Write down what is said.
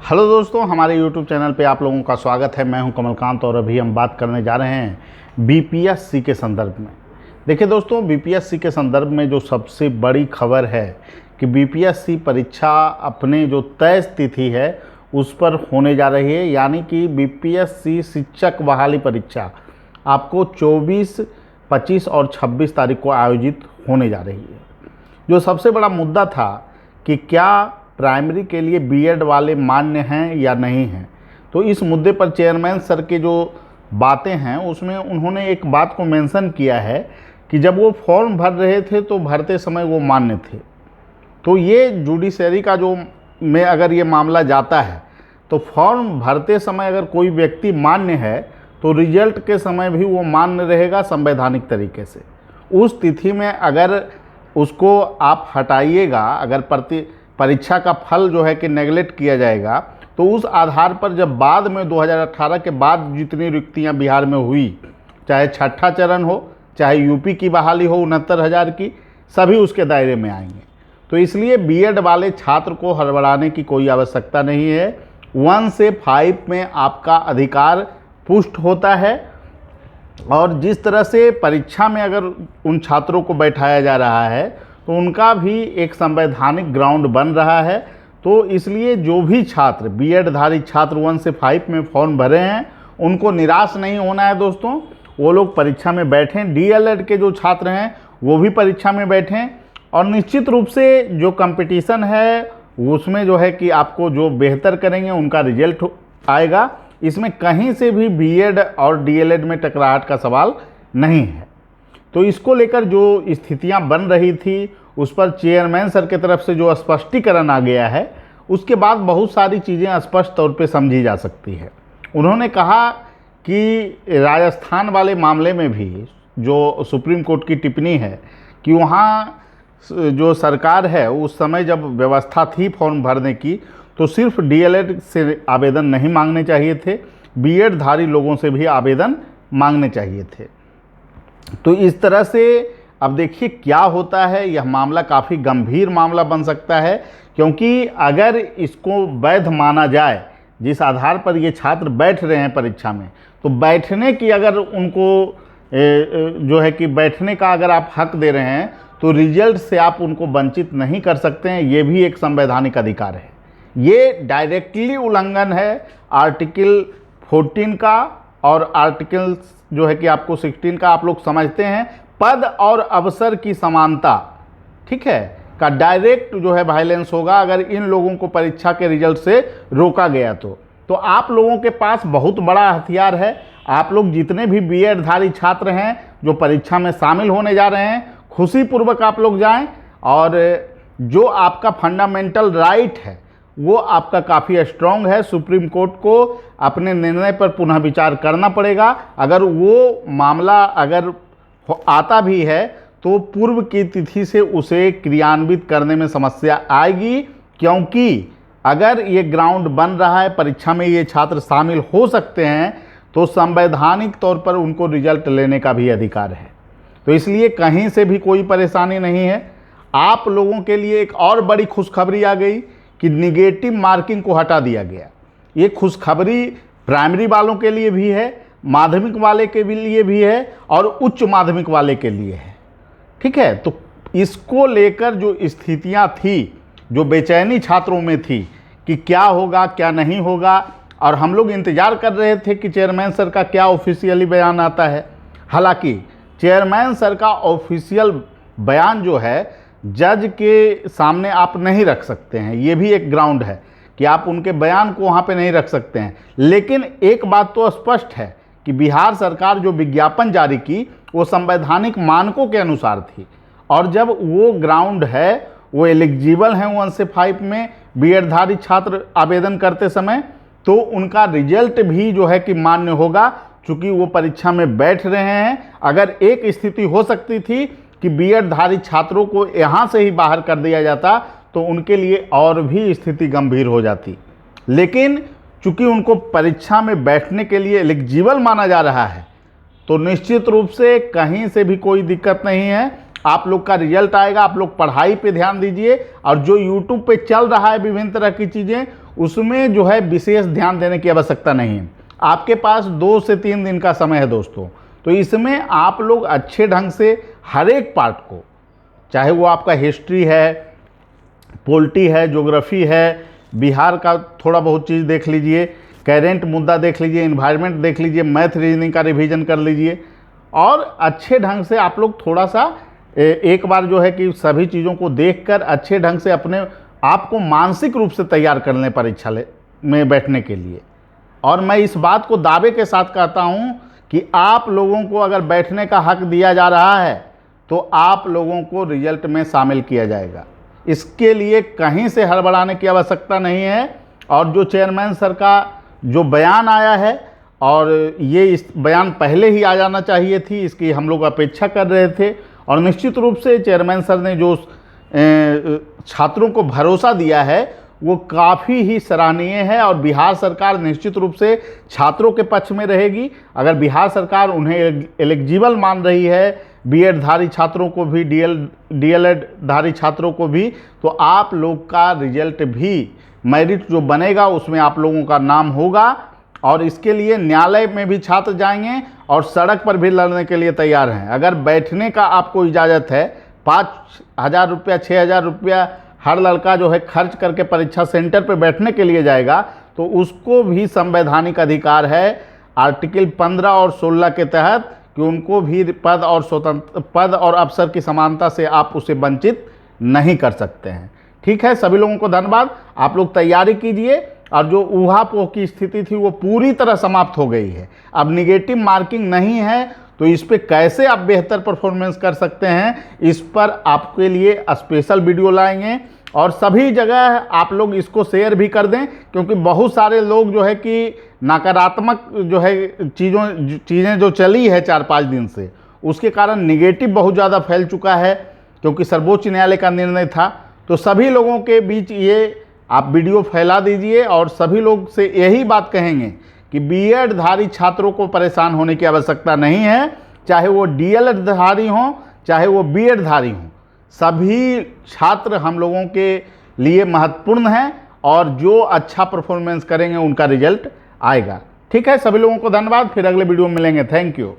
Hello दोस्तों, हमारे YouTube channel पे आप लोगों का स्वागत है। मैं हूं कमलकांत और अभी हम बात करने जा रहे हैं बीपीएससी के संदर्भ में। देखिए दोस्तों, बीपीएससी के संदर्भ में जो सबसे बड़ी खबर है कि बीपीएससी परीक्षा अपने जो तय तिथि है उस पर होने जा रही है, यानी कि बीपीएससी शिक्षक बहाली परीक्षा आपको 24, 25 और 26 तारीख को आयोजित होने जा रही है। जो सबसे बड़ा मुद्दा था कि क्या प्राइमरी के लिए बीएड वाले मान्य हैं या नहीं हैं, तो इस मुद्दे पर चेयरमैन सर के जो बातें हैं उसमें उन्होंने एक बात को मेंशन किया है कि जब वो फॉर्म भर रहे थे तो भरते समय वो मान्य थे। तो ये जुडिशरी का जो में अगर ये मामला जाता है तो फॉर्म भरते समय अगर कोई व्यक्ति मान्य है तो रिजल्ट के समय भी वो मान्य रहेगा संवैधानिक तरीके से। उस तिथि में अगर उसको आप हटाइएगा, अगर परीक्षा का फल जो है कि नेगलेक्ट किया जाएगा, तो उस आधार पर जब बाद में 2018 के बाद जितनी रिक्तियां बिहार में हुई, चाहे छठा चरण हो, चाहे यूपी की बहाली हो 69,000 की, सभी उसके दायरे में आएंगे। तो इसलिए बीएड वाले छात्र को हड़बड़ाने की कोई आवश्यकता नहीं है। 1 से 5 में आपका अधिकार पुष्ट होता है और जिस तरह से परीक्षा में अगर उन छात्रों को बैठाया जा रहा है तो उनका भी एक संवैधानिक ग्राउंड बन रहा है। तो इसलिए जो भी छात्र बीएड धारी छात्र 1 से 5 में फॉर्म भरे हैं उनको निराश नहीं होना है दोस्तों। वो लोग परीक्षा में बैठें, डीएलएड के जो छात्र हैं वो भी परीक्षा में बैठें और निश्चित रूप से जो कंपटीशन है उसमें जो है कि आपको जो बेहतर करेंगे उनका रिजल्ट आएगा। इसमें कहीं से भी बीएड और डीएलएड में टकराहट का सवाल नहीं है। तो इसको लेकर जो स्थितियां बन रही थी उस पर चेयरमैन सर की तरफ से जो स्पष्टीकरण आ गया है उसके बाद बहुत सारी चीज़ें स्पष्ट तौर पे समझी जा सकती है। उन्होंने कहा कि राजस्थान वाले मामले में भी जो सुप्रीम कोर्ट की टिप्पणी है कि वहाँ जो सरकार है उस समय जब व्यवस्था थी फॉर्म भरने की तो सिर्फ डीएलएड से आवेदन नहीं मांगने चाहिए थे, बीएड धारी लोगों से भी आवेदन मांगने चाहिए थे। तो इस तरह से अब देखिए क्या होता है। यह मामला काफ़ी गंभीर मामला बन सकता है, क्योंकि अगर इसको वैध माना जाए, जिस आधार पर ये छात्र बैठ रहे हैं परीक्षा में, तो बैठने की अगर उनको जो है कि बैठने का अगर आप हक दे रहे हैं तो रिजल्ट से आप उनको वंचित नहीं कर सकते हैं। ये भी एक संवैधानिक अधिकार है। ये डायरेक्टली उल्लंघन है आर्टिकल 14 का और आर्टिकल जो है कि आपको 16 का, आप लोग समझते हैं, पद और अवसर की समानता, ठीक है, का डायरेक्ट जो है वायलेंस होगा अगर इन लोगों को परीक्षा के रिजल्ट से रोका गया। तो आप लोगों के पास बहुत बड़ा हथियार है। आप लोग जितने भी बीएड धारी छात्र हैं जो परीक्षा में शामिल होने जा रहे हैं, खुशीपूर्वक आप लोग जाएं और जो आपका फंडामेंटल राइट है वो आपका काफ़ी स्ट्रॉन्ग है। सुप्रीम कोर्ट को अपने निर्णय पर पुनः विचार करना पड़ेगा। अगर वो मामला अगर आता भी है तो पूर्व की तिथि से उसे क्रियान्वित करने में समस्या आएगी, क्योंकि अगर ये ग्राउंड बन रहा है, परीक्षा में ये छात्र शामिल हो सकते हैं, तो संवैधानिक तौर पर उनको रिजल्ट लेने का भी अधिकार है। तो इसलिए कहीं से भी कोई परेशानी नहीं है। आप लोगों के लिए एक और बड़ी खुशखबरी आ गई कि निगेटिव मार्किंग को हटा दिया गया। ये खुशखबरी प्राइमरी वालों के लिए भी है, माध्यमिक वाले के लिए भी है और उच्च माध्यमिक वाले के लिए है, ठीक है। तो इसको लेकर जो स्थितियां थी, जो बेचैनी छात्रों में थी कि क्या होगा क्या नहीं होगा, और हम लोग इंतज़ार कर रहे थे कि चेयरमैन सर का क्या ऑफिशियली बयान आता है। हालांकि चेयरमैन सर का ऑफिशियल बयान जो है जज के सामने आप नहीं रख सकते हैं। ये भी एक ग्राउंड है कि आप उनके बयान को वहाँ पे नहीं रख सकते हैं। लेकिन एक बात तो स्पष्ट है कि बिहार सरकार जो विज्ञापन जारी की वो संवैधानिक मानकों के अनुसार थी, और जब वो ग्राउंड है, वो एलिजिबल हैं 1 से 5 में बीएड धारी छात्र आवेदन करते समय, तो उनका रिजल्ट भी जो है कि मान्य होगा, चूँकि वो परीक्षा में बैठ रहे हैं। अगर एक स्थिति हो सकती थी कि बीएड धारी छात्रों को यहाँ से ही बाहर कर दिया जाता तो उनके लिए और भी स्थिति गंभीर हो जाती, लेकिन चूंकि उनको परीक्षा में बैठने के लिए एलिजिबल माना जा रहा है तो निश्चित रूप से कहीं से भी कोई दिक्कत नहीं है। आप लोग का रिजल्ट आएगा, आप लोग पढ़ाई पे ध्यान दीजिए और जो यूट्यूब पे चल रहा है विभिन्न तरह की चीज़ें उसमें जो है विशेष ध्यान देने की आवश्यकता नहीं है। आपके पास 2 से 3 दिन का समय है दोस्तों, तो इसमें आप लोग अच्छे ढंग से हर एक पार्ट को, चाहे वो आपका हिस्ट्री है, पॉलिटी है, ज्योग्राफी है, बिहार का थोड़ा बहुत चीज़ देख लीजिए, करेंट मुद्दा देख लीजिए, इन्वायरमेंट देख लीजिए, मैथ रीजनिंग का रिवीजन कर लीजिए, और अच्छे ढंग से आप लोग थोड़ा सा एक बार जो है कि सभी चीज़ों को देखकर अच्छे ढंग से अपने आप को मानसिक रूप से तैयार कर लें परीक्षा में बैठने के लिए। और मैं इस बात को दावे के साथ कहता हूं कि आप लोगों को अगर बैठने का हक दिया जा रहा है तो आप लोगों को रिजल्ट में शामिल किया जाएगा। इसके लिए कहीं से हड़बड़ाने की आवश्यकता नहीं है। और जो चेयरमैन सर का जो बयान आया है, और ये इस बयान पहले ही आ जाना चाहिए थी, इसकी हम लोग अपेक्षा कर रहे थे। और निश्चित रूप से चेयरमैन सर ने जो छात्रों को भरोसा दिया है वो काफ़ी ही सराहनीय है। और बिहार सरकार निश्चित रूप से छात्रों के पक्ष में रहेगी। अगर बिहार सरकार उन्हें एलिजिबल मान रही है, बीएड धारी छात्रों को भी, डीएलएड धारी छात्रों को भी, तो आप लोग का रिजल्ट भी, मेरिट जो बनेगा उसमें आप लोगों का नाम होगा। और इसके लिए न्यायालय में भी छात्र जाएंगे और सड़क पर भी लड़ने के लिए तैयार हैं। अगर बैठने का आपको इजाज़त है, 5,000 रुपया, 6,000 रुपया हर लड़का जो है खर्च करके परीक्षा सेंटर पर बैठने के लिए जाएगा, तो उसको भी संवैधानिक अधिकार है आर्टिकल 15 और 16 के तहत कि उनको भी पद और अवसर की समानता से आप उसे वंचित नहीं कर सकते हैं। ठीक है, सभी लोगों को धन्यवाद। आप लोग तैयारी कीजिए। और जो ऊहापोह की स्थिति थी वो पूरी तरह समाप्त हो गई है। अब निगेटिव मार्किंग नहीं है, तो इस पे कैसे आप बेहतर परफॉर्मेंस कर सकते हैं, इस पर आपके लिए स्पेशल वीडियो लाएंगे। और सभी जगह आप लोग इसको शेयर भी कर दें, क्योंकि बहुत सारे लोग जो है कि नकारात्मक जो है चीज़ें जो चली है 4-5 दिन से, उसके कारण निगेटिव बहुत ज़्यादा फैल चुका है, क्योंकि सर्वोच्च न्यायालय का निर्णय था। तो सभी लोगों के बीच ये आप वीडियो फैला दीजिए। और सभी लोग से यही बात कहेंगे कि बीएड धारी छात्रों को परेशान होने की आवश्यकता नहीं है, चाहे वो डीएलएड धारी हों, चाहे वो बीएड धारी हों, सभी छात्र हम लोगों के लिए महत्वपूर्ण हैं। और जो अच्छा परफॉर्मेंस करेंगे उनका रिजल्ट आएगा। ठीक है, सभी लोगों को धन्यवाद। फिर अगले वीडियो में मिलेंगे। Thank you.